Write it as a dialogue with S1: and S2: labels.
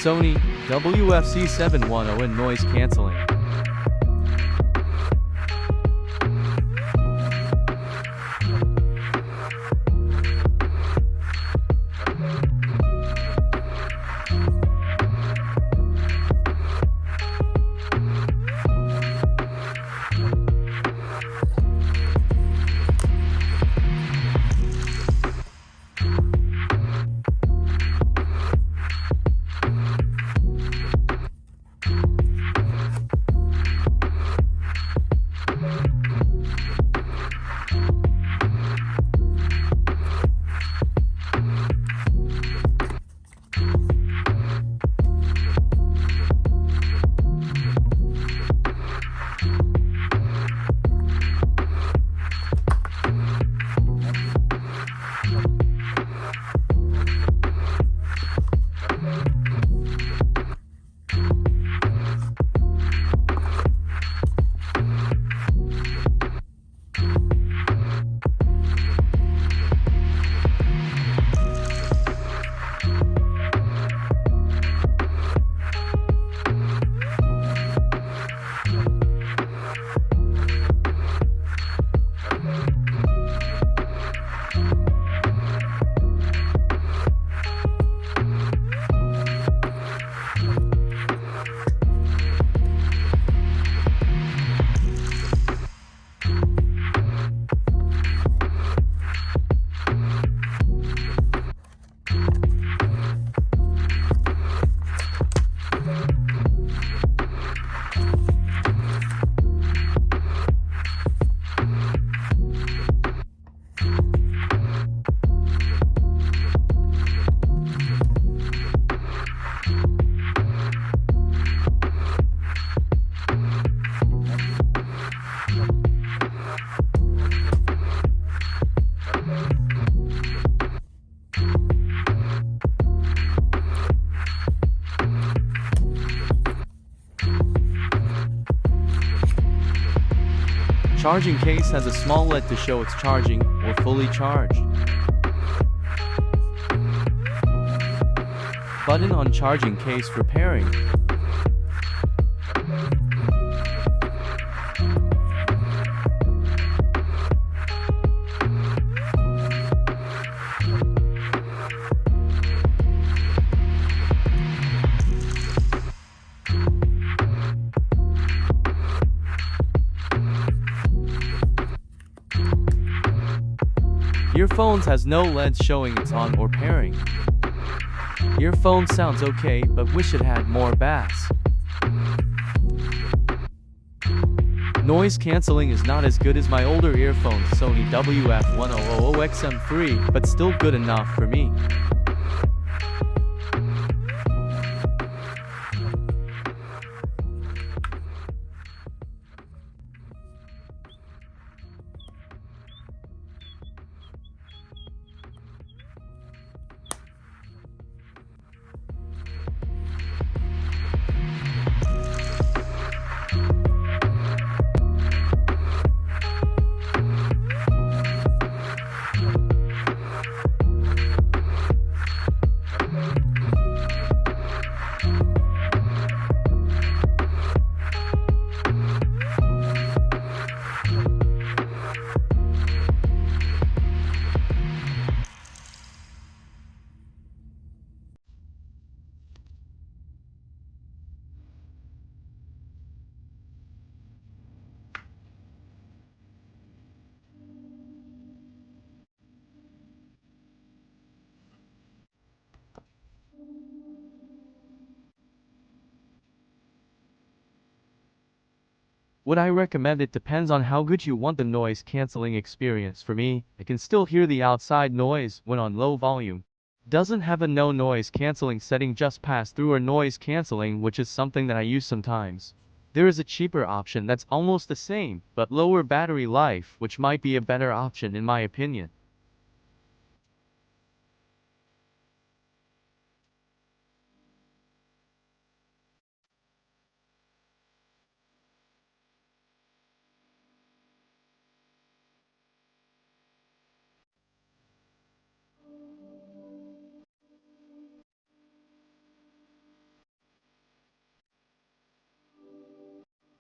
S1: Sony WF-C710N noise cancelling. Charging case has a small LED to show it's charging or fully charged. Button on charging case for pairing. Earphones has no LEDs showing it's on or pairing. Earphone sounds okay, but wish it had more bass. Noise cancelling is not as good as my older earphones Sony WF-1000XM3, but still good enough for me. Would I recommend it? Depends on how good you want the noise cancelling experience. For me, I can still hear the outside noise when on low volume. Doesn't have a no noise cancelling setting, just pass through or noise cancelling, which is something that I use sometimes. There is a cheaper option that's almost the same, but lower battery life, which might be a better option in my opinion.